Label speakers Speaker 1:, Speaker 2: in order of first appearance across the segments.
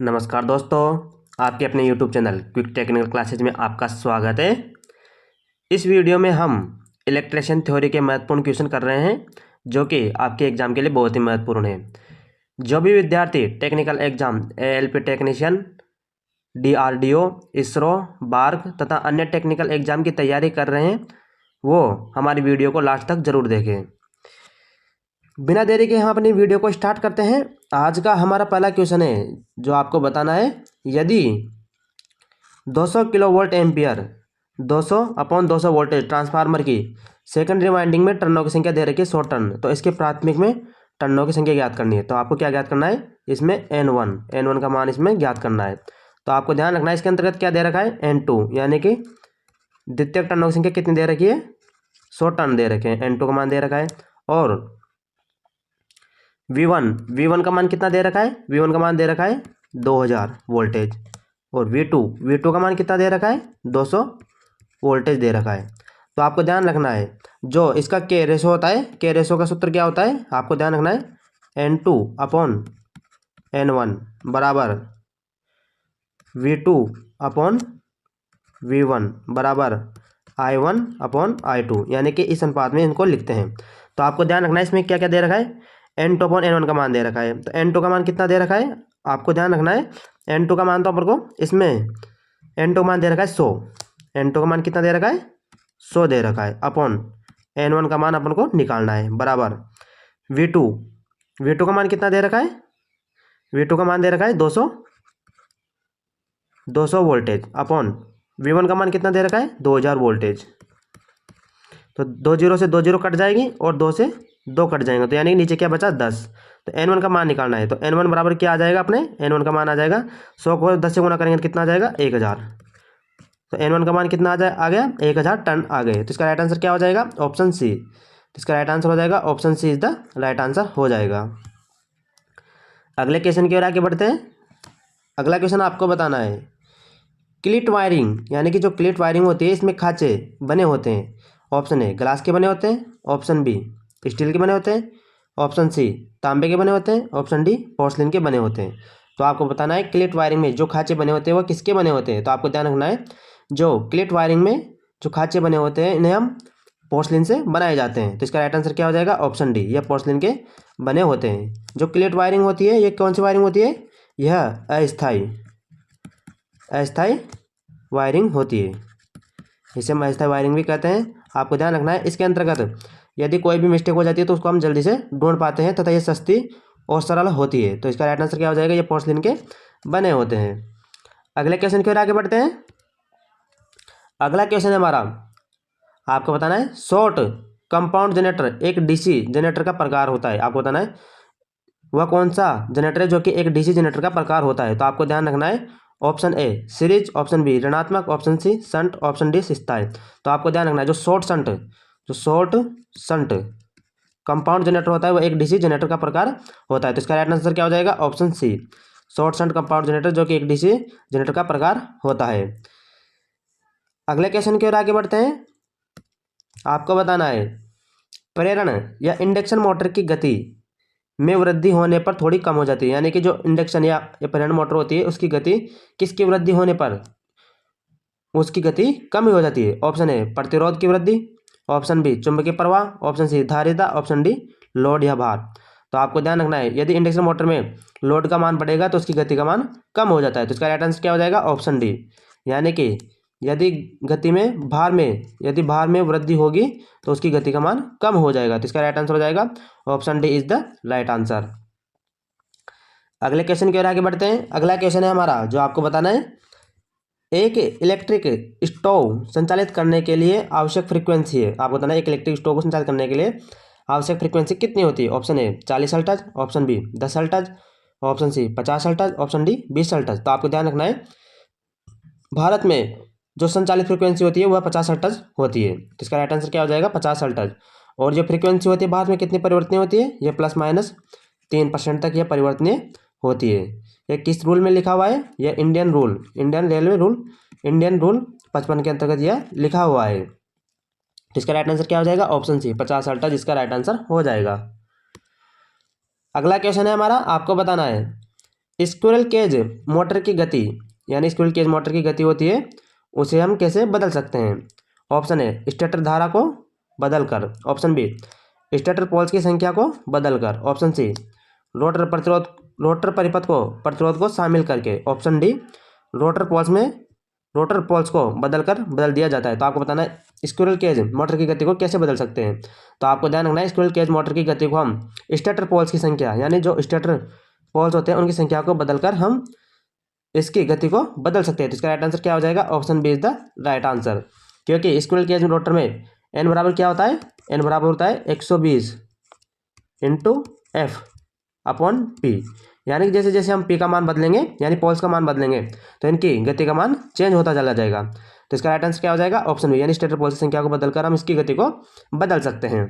Speaker 1: नमस्कार दोस्तों, आपके अपने YouTube channel quick technical classes में आपका स्वागत है। इस वीडियो में हम इलेक्ट्रिशियन थ्योरी के महत्वपूर्ण क्वेश्चन कर रहे हैं जो कि आपके एग्जाम के लिए बहुत ही महत्वपूर्ण है। जो भी विद्यार्थी technical exam ALP technician, DRDO, ISRO, BARC तथा अन्य टेक्निकल एग्जाम की तैयारी कर रहे हैं वो हमारी वीडियो को लास्ट तक जरूर देखें। बिना देरी के हम अपनी वीडियो को स्टार्ट करते हैं। आज का हमारा पहला क्वेश्चन है जो आपको बताना है, यदि 200 किलोवोल्ट एम्पियर 200/200 वोल्टेज ट्रांसफार्मर की सेकेंडरी वाइंडिंग में टर्नों की संख्या दे रखी है 100 टर्न, तो इसके प्राथमिक में टर्नों की संख्या ज्ञात करनी है। तो आपको क्या ज्ञात करना है, इसमें N1 का मान इसमें ज्ञात करना है। तो आपको ध्यान रखना है इसके अंतर्गत क्या दे रखा है, N2 यानी कि द्वितीयक टर्नों की संख्या कितनी दे रखी है, 100 टर्न दे रखे हैं, N2 का मान दे रखा है। और V1 का मान कितना दे रखा है, V1 का मान दे रखा है 2000 वोल्टेज। और V2 का मान कितना दे रखा है, 200 वोल्टेज दे रखा है। तो आपको ध्यान रखना है जो इसका के रेशो होता है, के रेशो का सूत्र क्या होता है, आपको ध्यान रखना है N2/N1 बराबर V2/V1 बराबर I1/I2, यानी कि इस अनुपात में इनको लिखते हैं। तो आपको ध्यान रखना है इसमें क्या क्या दे रखा है, N2/N1 का मान दे रखा है। तो N2 का मान कितना दे रखा है, आपको ध्यान रखना है N2 का मान तो अपन को इसमें N2 का मान दे रखा है 100, N2 का मान कितना दे रखा है 100 दे रखा है, अपॉन N1 का मान अपन को निकालना है बराबर V2 का मान कितना दे रखा है, V2 का मान दे रखा है 200 वोल्टेज, अपॉन V1 का मान कितना दे रखा है 2000 वोल्टेज। तो 2 जीरो से 2 जीरो कट जाएगी और 2 से 2 कट जाएंगे, तो यानी कि नीचे क्या बचा 10। तो N1 का मान निकालना है। तो N1 बराबर क्या आ जाएगा, अपने N1 का मान आ जाएगा 100 को 10 से गुना करेंगे तो कितना आ जाएगा 1000। तो N1 का मान कितना आ गया 1000 टन आ गए। तो इसका राइट आंसर क्या हो जाएगा, ऑप्शन सी। तो इसका राइट आंसर हो जाएगा option C is the right answer हो जाएगा। अगले क्वेश्चन की ओर आगे बढ़ते हैं। अगला क्वेश्चन आपको बताना है, क्लिट वायरिंग यानी कि जो क्लिट वायरिंग होती है इसमें खांचे बने होते हैं। ऑप्शन ए ग्लास के बने होते हैं, ऑप्शन बी स्टील के बने होते हैं, ऑप्शन सी तांबे के बने होते हैं, ऑप्शन डी पोर्सलिन के बने होते हैं। तो आपको बताना है क्लिट वायरिंग में जो खांचे बने होते हैं वो किसके बने होते हैं। तो आपको ध्यान रखना है जो क्लिट वायरिंग में जो खांचे बने होते हैं इन्हें हम पोर्सलिन से बनाए जाते हैं। तो इसका राइट आंसर क्या हो जाएगा, ऑप्शन डी, यह पोर्सलिन के बने होते हैं। जो क्लिट वायरिंग होती है ये कौन सी वायरिंग होती है, यह अस्थाई वायरिंग होती है, इसे हम अस्थाई वायरिंग भी कहते हैं। आपको ध्यान रखना है इसके अंतर्गत यदि कोई भी मिस्टेक हो जाती है तो उसको हम जल्दी से ढूंढ पाते हैं तथा ये सस्ती और सरल होती है। तो इसका राइट आंसर क्या हो जाएगा, ये पोर्सलिन के बने होते हैं। अगले क्वेश्चन की ओर आगे बढ़ते हैं। अगला क्वेश्चन है हमारा, आपको बताना है शॉर्ट कंपाउंड जनरेटर एक डीसी जनरेटर का प्रकार होता है। आपको बताना है वह कौन सा जनरेटर है जो कि एक डीसी जनरेटर का प्रकार होता है। तो आपको ध्यान रखना है option A series, option B ऋणात्मक, option C shunt, option D स्थायी। तो आपको ध्यान रखना है जो शॉर्ट शंट कंपाउंड जनरेटर होता है वो एक डीसी जनरेटर का प्रकार होता है। तो इसका राइट आंसर क्या हो जाएगा, option C short shunt compound generator जो कि एक डीसी जनरेटर का प्रकार होता है। अगले क्वेश्चन की ओर आगे बढ़ते हैं। आपको बताना है प्रेरण या इंडक्शन मोटर की गति में वृद्धि होने पर थोड़ी कम हो जाती है, यानी कि जो इंडक्शन या प्रेरण मोटर होती है उसकी गति किसकी वृद्धि होने पर उसकी गति कम हो जाती है। ऑप्शन ए प्रतिरोध की वृद्धि, ऑप्शन बी चुंबकीय प्रवाह, ऑप्शन सी धारिता, ऑप्शन डी लोड या भार। तो आपको ध्यान रखना है यदि इंडक्शन मोटर में लोड का मान बढ़ेगा तो उसकी गति का मान कम हो जाता है। तो इसका राइट आंसर क्या हो जाएगा, ऑप्शन डी, यानी कि यदि यदि भार में वृद्धि होगी तो उसकी गति का मान कम हो जाएगा। तो इसका राइट आंसर हो जाएगा option D is the right answer. अगले क्वेश्चन की ओर आगे बढ़ते हैं। अगला क्वेश्चन है हमारा जो आपको बताना है, एक इलेक्ट्रिक स्टोव संचालित करने के लिए आवश्यक फ्रीक्वेंसी है। आपको बताना है एक इलेक्ट्रिक स्टोव को संचालित करने के लिए आवश्यक फ्रीक्वेंसी कितनी होती है। Option A 40 hertz, option B 10 hertz, option C 50 hertz, option D 20 hertz. तो आपको ध्यान रखना है भारत में जो संचालित फ्रीक्वेंसी होती है वह 50 हर्ट्ज होती है। तो इसका राइट आंसर क्या हो जाएगा 50 हर्ट्ज। और जो फ्रीक्वेंसी होती है भारत में कितनी परिवर्तनीय होती है, यह ±3% तक यह परिवर्तनीय होती है। ये किस रूल में लिखा हुआ है, यह Indian railway rule Indian rule 55 के अंतर्गत यह लिखा हुआ है। तो इसका राइट आंसर क्या हो जाएगा, ऑप्शन सी 50 हर्ट्ज इसका राइट आंसर हो जाएगा। अगला क्वेश्चन है हमारा, आपको बताना है स्क्विरल केज मोटर की गति, यानी स्क्विरल केज मोटर की गति होती है, उसे हम कैसे बदल सकते हैं? ऑप्शन ए स्टेटर धारा को बदलकर, ऑप्शन बी स्टेटर पोल्स की संख्या को बदलकर, ऑप्शन सी रोटर परिपथ को प्रतिरोध को शामिल करके, ऑप्शन डी रोटर पोल्स को बदल दिया जाता है। तो आपको बताना है स्क्विरल केज मोटर की गति को कैसे बदल सकते हैं। तो आपको ध्यान रखना है स्क्विरल केज मोटर की गति को हम स्टेटर पोल्स की संख्या, यानी जो स्टेटर पोल्स होते हैं उनकी संख्या को बदलकर हम इसकी गति को बदल सकते हैं। तो इसका राइट आंसर क्या हो जाएगा? Option B is the right answer, क्योंकि स्क्विरल केज रोटर में एन बराबर क्या होता है? एन बराबर होता है 120 इंटू एफ अपॉन पी, यानी कि जैसे जैसे हम पी का मान बदलेंगे, यानी पोल्स का मान बदलेंगे, तो इनकी गति का मान चेंज होता चला जाएगा। तो इसका राइट आंसर क्या हो जाएगा? ऑप्शन बी, यानी स्टेटर पोल्स की संख्या को बदलकर हम इसकी गति को बदल सकते हैं।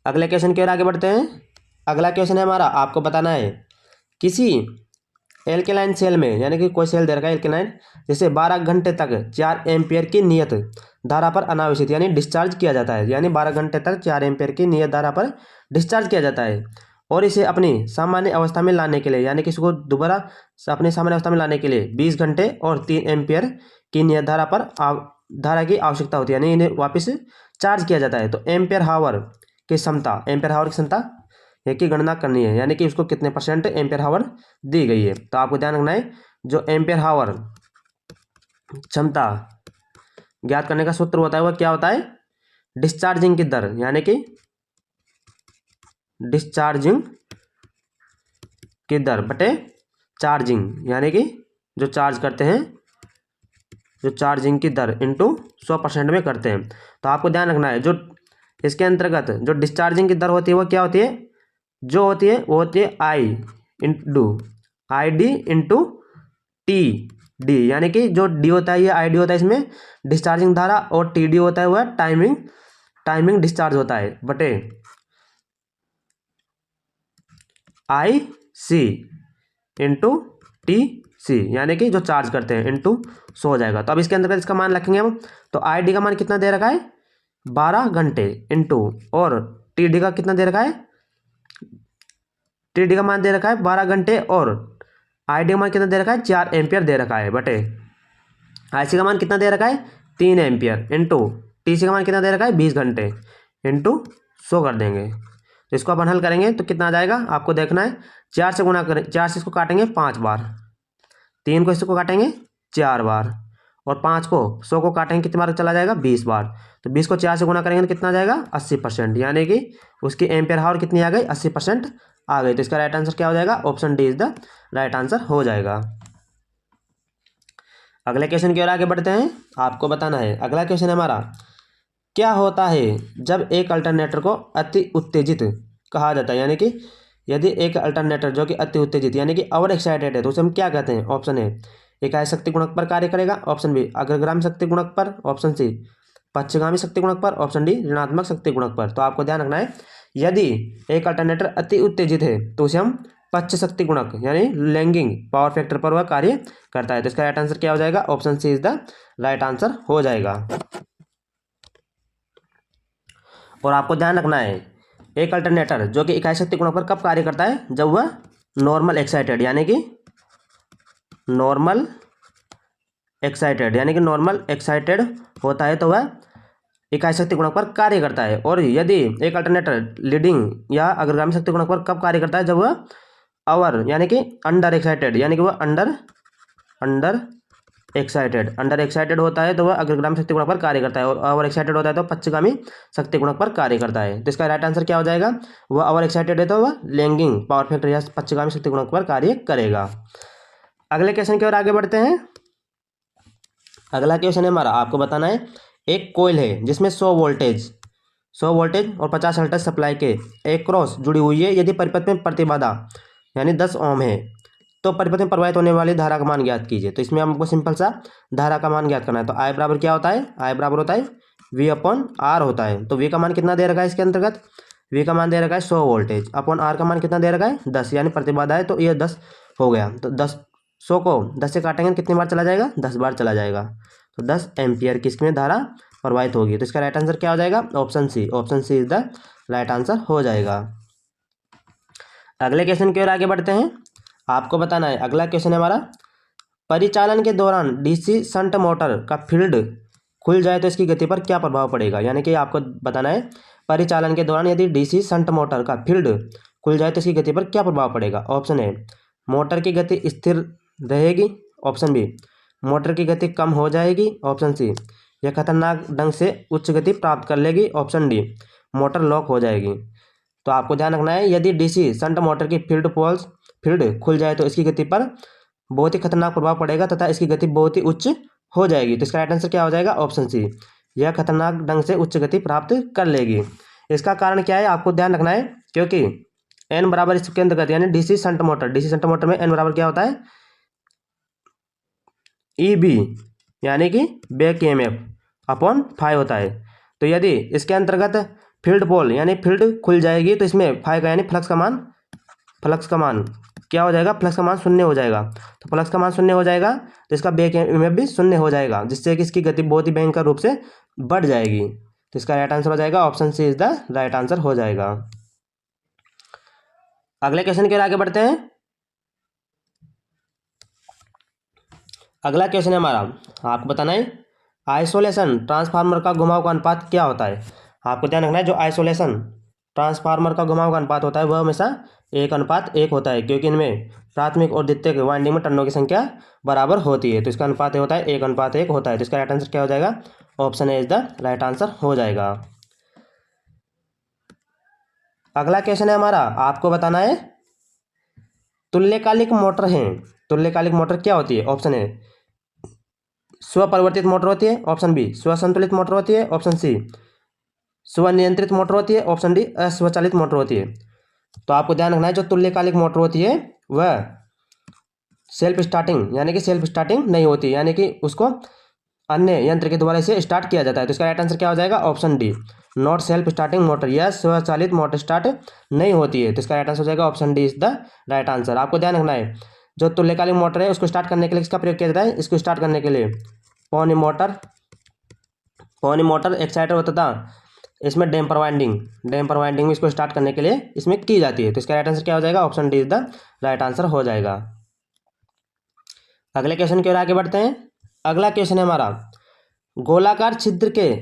Speaker 1: अगले क्वेश्चन की ओर आगे बढ़ते हैं। अगला क्वेश्चन है हमारा, आपको बताना है किसी एल्केलाइन सेल में, यानी कि कोई सेल दे रखा है एल्केलाइन, जिसे 12 घंटे तक 4 एम्पियर की नियत धारा पर अनावश्यक यानी डिस्चार्ज किया जाता है, यानी 12 घंटे तक 4 एम्पियर की नियत धारा पर डिस्चार्ज किया जाता है, और इसे अपनी सामान्य अवस्था में लाने के लिए, यानी कि इसको दोबारा अपनी सामान्य अवस्था में लाने के लिए 20 घंटे और 3 एम्पियर की नियत धारा पर धारा की आवश्यकता होती है, यानी इन्हें वापस चार्ज किया जाता है। तो एम्पियर हावर की क्षमता की गणना करनी है, यानी कि उसको कितने परसेंट एम्पियर हावर दी गई है। तो आपको ध्यान रखना है जो एम्पियर हावर क्षमता ज्ञात करने का सूत्र होता है वह क्या होता है? डिस्चार्जिंग की दर, यानी कि डिस्चार्जिंग की दर बटे चार्जिंग, यानी कि जो चार्ज करते हैं, जो चार्जिंग की दर इंटू 100% में करते हैं। तो आपको ध्यान रखना है जो इसके अंतर्गत जो डिस्चार्जिंग की दर होती है वो क्या होती है? जो होती है वो होती है I D into T D, यानी कि जो डी होता है ये आई डी होता है इसमें डिस्चार्जिंग धारा, और टी डी होता है वह टाइमिंग डिस्चार्ज होता है, बटे आई सी इंटू टी सी, यानी कि जो चार्ज करते हैं इंटू 100 हो जाएगा। तो अब इसके अंतर्गत इसका मान रखेंगे हम, तो आई डी का मान कितना दे रखा है? 12 घंटे इंटू, और टी डी का कितना दे रखा है? टी डी का मान दे रखा है 12 घंटे, और आई डी का मान कितना दे रखा है? 4 एम्पियर दे रखा है, बटे आई सी का मान कितना दे रखा है? 3 एम्पियर इंटू टी सी का मान कितना दे रखा है? 20 घंटे इंटू 100 कर देंगे। तो इसको अपन हल करेंगे तो कितना आ जाएगा? आपको देखना है 4 से गुणा करें, 4 से इसको काटेंगे 5 बार, 3 को इसको काटेंगे 4 बार, और 5 को 100 को काटेंगे कितनी बार चला जाएगा? 20 बार। तो 20 को 4 से गुणा करेंगे तो कितना आ जाएगा? 80%, यानी कि उसकी एम्पियर हावर कितनी आ गई? 80% आ गई। तो इसका राइट आंसर क्या हो जाएगा? Option D is the right answer हो जाएगा। अगले क्वेश्चन की ओर आगे बढ़ते हैं। आपको बताना है, अगला क्वेश्चन है हमारा, क्या होता है जब एक अल्टरनेटर को अति उत्तेजित कहा जाता है, यानी कि यदि एक अल्टरनेटर जो कि अति उत्तेजित यानी कि ओवर एक्साइटेड है तो उसे हम क्या कहते हैं? ऑप्शन ए इकाई शक्ति गुणक पर कार्य करेगा, ऑप्शन बी अग्रगामी शक्ति गुणक पर, ऑप्शन सी पश्चगामी शक्ति गुणक पर, ऑप्शन डी ऋणात्मक शक्ति गुणक पर। तो आपको ध्यान रखना है यदि एक अल्टरनेटर अति उत्तेजित है तो उसे हम पश्च शक्ति गुणक यानी लैगिंग पावर फैक्टर पर वह कार्य करता है। तो इसका राइट आंसर क्या हो जाएगा? Option C is the right answer हो जाएगा। और आपको ध्यान रखना है एक अल्टरनेटर जो कि इकाई शक्ति गुणक पर कब कार्य करता है? जब वह नॉर्मल एक्साइटेड यानी कि नॉर्मल एक्साइटेड होता है तो वह इकाई शक्ति गुणक पर कार्य करता है। और यदि एक अल्टरनेटर लीडिंग या अग्रगामी शक्ति गुणक पर कब कार्य करता है? जब वह अवर यानी कि अंडर एक्साइटेड यानी कि वह अंडर एक्साइटेड होता है तो वह अग्रगामी शक्ति गुणक पर कार्य करता है, और ओवर एक्साइटेड होता है तो पश्चगामी शक्ति गुणक पर कार्य करता है। तो इसका राइट आंसर क्या हो जाएगा? वह ओवर एक्साइटेड है तो वह लैगिंग पावर फैक्टर या पश्चगामी शक्ति गुणक पर कार्य करेगा। अगले क्वेश्चन की ओर आगे बढ़ते हैं। अगला क्वेश्चन है हमारा, आपको बताना है एक कॉइल है जिसमें 100 वोल्टेज और 50 हर्ट्ज सप्लाई के एक क्रॉस जुड़ी हुई है। यदि परिपथ में प्रतिबाधा यानी 10 ओम है तो परिपथ में प्रवाहित होने वाली धारा का मान ज्ञात कीजिए। तो इसमें हमको सिंपल सा धारा का मान ज्ञात करना है। तो आई बराबर क्या होता है? आई बराबर होता है वी अपॉन आर होता है। तो वी का मान कितना दे रखा है इसके अंतर्गत? वी का मान दे रखा है 100 वोल्टेज अपॉन आर का मान कितना दे रखा है? 10, यानी प्रतिबाधा है तो ये 10 हो गया। तो 100 को 10 से काटेंगे तो कितनी बार चला जाएगा? 10 बार चला जाएगा। तो 10 एम्पियर की इसमें धारा प्रवाहित होगी। तो इसका राइट आंसर क्या हो जाएगा? Option C is the right answer हो जाएगा। अगले क्वेश्चन की ओर आगे बढ़ते हैं। आपको बताना है। अगला क्वेश्चन है हमारा, परिचालन के दौरान डीसी शंट मोटर का फील्ड खुल जाए तो इसकी गति पर क्या प्रभाव पड़ेगा। यानी कि आपको बताना है, परिचालन के दौरान यदि डीसी शंट मोटर का फील्ड खुल जाए तो इसकी गति पर क्या प्रभाव पड़ेगा। ऑप्शन ए, मोटर की गति स्थिर रहेगी। ऑप्शन बी, मोटर की गति कम हो जाएगी। ऑप्शन सी, यह खतरनाक ढंग से उच्च गति प्राप्त कर लेगी। ऑप्शन डी, मोटर लॉक हो जाएगी। तो आपको ध्यान रखना है, यदि डीसी शंट मोटर की फील्ड खुल जाए तो इसकी गति पर बहुत ही खतरनाक प्रभाव पड़ेगा तथा इसकी गति बहुत ही उच्च हो जाएगी। तो इसका राइट आंसर क्या हो जाएगा। ऑप्शन सी, यह खतरनाक ढंग से उच्च गति प्राप्त कर लेगी। इसका कारण क्या है आपको ध्यान रखना है, क्योंकि एन बराबर इसके अंतर्गत यानी डीसी शंट मोटर में एन बराबर क्या होता है, ईबी यानी कि बैक ईएमएफ अपॉन 5 होता है। तो यदि इसके अंतर्गत फील्ड पोल यानी फील्ड खुल जाएगी तो इसमें 5 का यानी फ्लक्स का मान क्या हो जाएगा, फ्लक्स का मान शून्य हो जाएगा। तो फ्लक्स का मान शून्य हो जाएगा तो इसका बैक ईएमएफ भी शून्य हो जाएगा, जिससे कि इसकी गति बहुत ही भयंकर रूप से बढ़ जाएगी। तो इसका राइट आंसर हो जाएगा option C is the right answer हो जाएगा। अगले क्वेश्चन की ओर आगे बढ़ते हैं। अगला क्वेश्चन है हमारा, आपको बताना है आइसोलेशन ट्रांसफार्मर का घुमाव का अनुपात क्या होता है। आपको ध्यान रखना है, जो आइसोलेशन ट्रांसफार्मर का घुमाव का अनुपात होता है वह हमेशा 1:1 होता है, क्योंकि इनमें प्राथमिक और द्वितीयक वाइंडिंग में टर्नों की संख्या बराबर होती है। तो इसका अनुपात होता है 1:1 होता है। तो इसका राइट आंसर क्या हो जाएगा। Option A is the right answer हो जाएगा। अगला क्वेश्चन है हमारा, आपको बताना है तुल्यकालिक मोटर है। तुल्यकालिक मोटर क्या होती है। ऑप्शन ए, स्वपरिवर्तित मोटर होती है। ऑप्शन बी, स्वसंतुलित मोटर होती है। ऑप्शन सी, स्वनियंत्रित मोटर होती है। ऑप्शन डी, अस्वचालित मोटर होती है। तो आपको ध्यान रखना है, जो तुल्यकालिक मोटर होती है वह सेल्फ स्टार्टिंग नहीं होती, यानी कि उसको अन्य यंत्र के द्वारा इसे स्टार्ट किया जाता है। तो इसका राइट आंसर क्या हो जाएगा। Option D, not self starting motor, यह स्वचालित मोटर स्टार्ट नहीं होती है। तो इसका राइट आंसर हो जाएगा option D is the right answer. आपको ध्यान रखना है, जो तुल्यकालिक मोटर है उसको स्टार्ट करने के लिए इसका प्रयोग किया जाता है। इसको स्टार्ट करने के लिए पौनी मोटर एक्साइटर होता था, इसमें डैम्पर वाइंडिंग में इसको स्टार्ट करने के लिए इसमें की जाती है। तो इसका राइट आंसर क्या हो जाएगा। Option D is the right answer हो जाएगा। अगले क्वेश्चन की ओर आगे बढ़ते हैं। अगला क्वेश्चन है हमारा, गोलाकार छिद्र के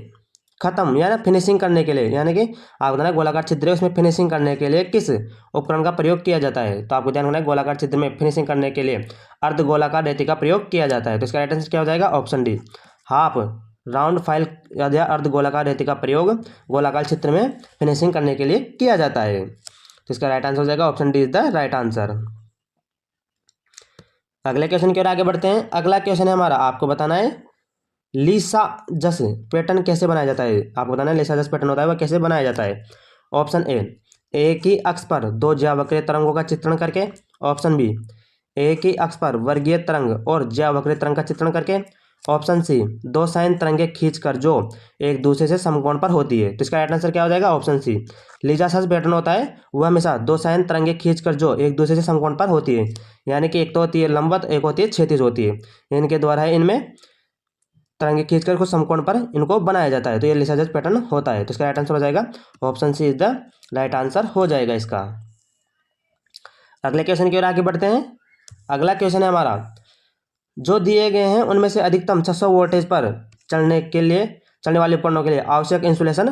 Speaker 1: खत्म या फिनिशिंग करने के लिए, यानी कि आपको बताना है गोलाकार छिद्र है उसमें फिनिशिंग करने के लिए किस उपकरण का प्रयोग किया जाता है। तो आपको ध्यान रखना है, गोलाकार छिद्र में फिनिशिंग करने के लिए अर्धगोलाकार रेती का प्रयोग किया जाता है। तो इसका राइट आंसर क्या हो जाएगा। Option D, half round file या अर्धगोलाकार रेती का प्रयोग गोलाकार छिद्र में फिनिशिंग करने के लिए किया जाता है। तो इसका राइट आंसर हो जाएगा option D is the right answer. अगले क्वेश्चन की ओर आगे बढ़ते हैं। अगला क्वेश्चन है हमारा, आपको बताना है लीसा जस पैटर्न कैसे बनाया जाता है। आपको बताना है लीसा जस पैटर्न होता है वह कैसे बनाया जाता है। ऑप्शन ए, एक ही अक्ष पर दो ज्यावक्रीय तरंगों का चित्रण करके। ऑप्शन बी, एक ही अक्ष पर वर्गीय तरंग और ज्यावक्रीय तरंग का चित्रण करके। ऑप्शन सी, दो साइन तरंगे खींचकर जो एक दूसरे से समकोण पर होती है। तो इसका राइट आंसर क्या हो जाएगा। ऑप्शन सी, लीसा जस पैटर्न होता है वह हमेशा दो साइन तरंगे खींचकर जो एक दूसरे से समकोण पर होती है, यानी कि एक तो होती है लंबवत, एक होती है क्षैतिज होती है। इनके द्वारा इनमें तरंगे खींचकर कुछ समकोण पर इनको बनाया जाता है। तो ये लीसा जस पैटर्न होता है। तो इसका राइट आंसर हो जाएगा option C is the right answer हो जाएगा इसका। अगले क्वेश्चन की ओर आगे बढ़ते हैं। अगला क्वेश्चन है हमारा, जो दिए गए हैं उनमें से अधिकतम 600 वोल्टेज पर चलने वाले उपकरणों के लिए आवश्यक इंसुलेशन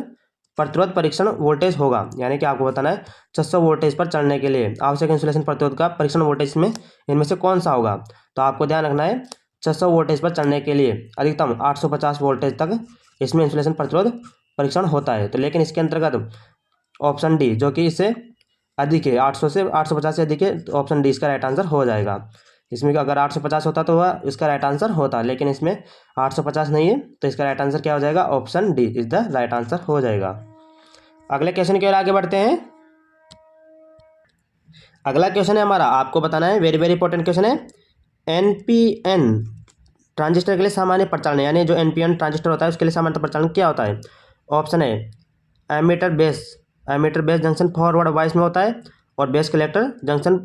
Speaker 1: प्रतिरोध परीक्षण वोल्टेज होगा। यानी कि आपको बताना है 600 वोल्टेज पर चलने के लिए आवश्यक इंसुलेशन प्रतिरोध का परीक्षण वोल्टेज में इनमें से कौन सा होगा। तो आपको ध्यान रखना है, 600 वोल्टेज पर चलने के लिए अधिकतम 850 वोल्टेज तक इसमें इंसुलेशन प्रतिरोध परीक्षण होता है। तो लेकिन इसके अंतर्गत ऑप्शन डी जो कि इससे अधिक है, 850 से अधिक है, तो ऑप्शन डी इसका राइट आंसर हो जाएगा। इसमें अगर 850 होता तो वह इसका राइट आंसर होता, लेकिन इसमें 850 नहीं है। तो इसका राइट आंसर क्या हो जाएगा। Option D is the right answer हो जाएगा। अगले क्वेश्चन की ओर आगे बढ़ते हैं। अगला क्वेश्चन है हमारा, आपको बताना है वेरी वेरी इंपॉर्टेंट क्वेश्चन है, एनपीएन ट्रांजिस्टर के लिए सामान्य प्रचालन, यानी जो एनपीएन ट्रांजिस्टर होता है उसके लिए सामान्य प्रचालन क्या होता है। Option A, emitter base junction forward bias में होता है और base collector junction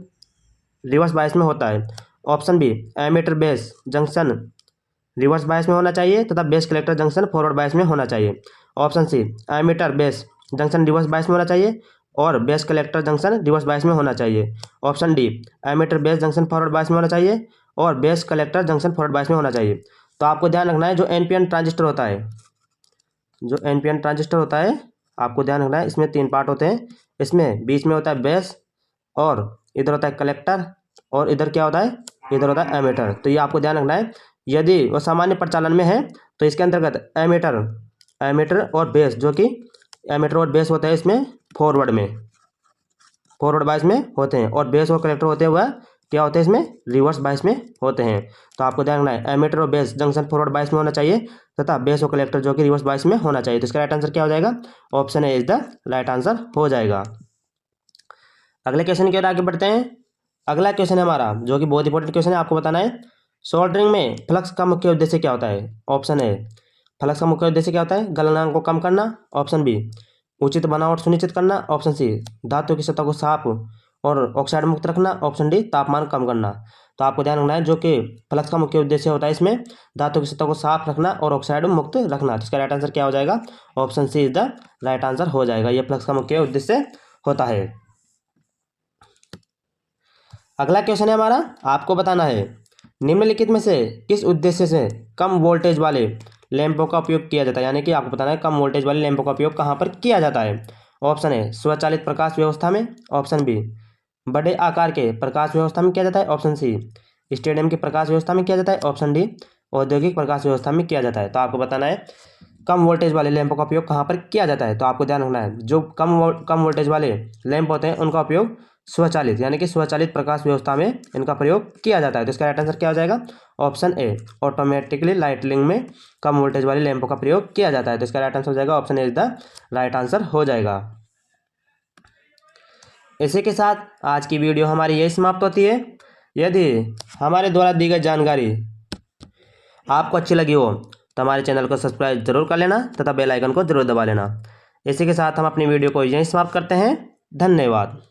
Speaker 1: reverse bias में होता है। Option B, emitter base junction reverse bias में होना चाहिए तथा base collector junction forward bias में होना चाहिए। Option C, emitter base junction reverse bias में होना चाहिए। और base collector junction reverse bias में होना चाहिए। Option D, emitter base junction forward bias में होना चाहिए और base collector junction forward bias में होना चाहिए। तो आपको ध्यान रखना है जो एनपीएन ट्रांजिस्टर होता है, जो एनपीएन ट्रांजिस्टर होता है आपको ध्यान रखना है, इसमें 3 पार्ट होते हैं। इसमें बीच में होता है बेस और इधर होता है कलेक्टर और इधर क्या होता है, इधर होता है एमीटर। तो ये आपको ध्यान रखना है। यदि वो सामान्य प्रचालन में है तो इसके अंतर्गत एमीटर और बेस, जो कि एमीटर और बेस होते हैं इसमें फॉरवर्ड बायस में होते हैं और बेस और कलेक्टर होते हैं वह क्या होते हैं इसमें रिवर्स बायस में होते हैं। तो आपको ध्यान रखना है एमीटर और बेस जंक्शन फॉरवर्ड बायस में होना चाहिए तथा बेस और कलेक्टर जो कि रिवर्स बायस में होना चाहिए। तो इसका राइट आंसर क्या हो जाएगा, option A is the right answer हो जाएगा। अगले क्वेश्चन की ओर आगे बढ़ते हैं। अगला क्वेश्चन है हमारा जो कि बहुत इंपॉर्टेंट क्वेश्चन है, आपको बताना है सोल्डरिंग में फ्लक्स का मुख्य उद्देश्य क्या होता है। ऑप्शन ए, फ्लक्स का मुख्य उद्देश्य क्या होता है, गलनांक को कम करना। ऑप्शन बी, उचित बनावट सुनिश्चित करना। ऑप्शन सी, धातु की सतह को साफ और ऑक्साइड मुक्त रखना। ऑप्शन डी, तापमान कम करना। तो आपको ध्यान रखना है जो कि फ्लक्स का मुख्य उद्देश्य होता है इसमें धातु की सतह को साफ रखना और ऑक्साइड मुक्त रखना। तो इसका राइट आंसर क्या हो जाएगा, option C is the right answer हो जाएगा। यह फ्लक्स का मुख्य उद्देश्य होता है। अगला क्वेश्चन है हमारा, आपको बताना है निम्नलिखित में से किस उद्देश्य से कम वोल्टेज वाले लैंपों का उपयोग किया जाता है, यानी कि आपको बताना है कम वोल्टेज वाले लैंपों का उपयोग कहाँ पर किया जाता है। ऑप्शन ए, स्वचालित प्रकाश व्यवस्था में। ऑप्शन बी, बड़े आकार के प्रकाश व्यवस्था में किया जाता है। ऑप्शन सी, स्टेडियम की प्रकाश व्यवस्था में किया जाता है। ऑप्शन डी, औद्योगिक प्रकाश व्यवस्था में किया जाता है। तो आपको बताना है कम वोल्टेज वाले लैंपों का उपयोग कहाँ पर किया जाता है। तो आपको ध्यान रखना है जो कम वोल्टेज वाले लैंप होते हैं उनका उपयोग स्वचालित यानी कि स्वचालित प्रकाश व्यवस्था में इनका प्रयोग किया जाता है। तो इसका राइट आंसर क्या हो जाएगा, ऑप्शन ए, ऑटोमेटिकली लाइटनिंग में कम वोल्टेज वाले लैंपों का प्रयोग किया जाता है। तो इसका राइट आंसर हो जाएगा, option A is the right answer हो जाएगा। इसी के साथ आज की वीडियो हमारी यही समाप्त होती है। यदि हमारे द्वारा दी गई जानकारी आपको अच्छी लगी हो तो हमारे चैनल को सब्सक्राइब जरूर कर लेना तथा बेल आइकन को जरूर दबा लेना। इसी के साथ हम अपनी वीडियो को यहीं समाप्त करते हैं। धन्यवाद।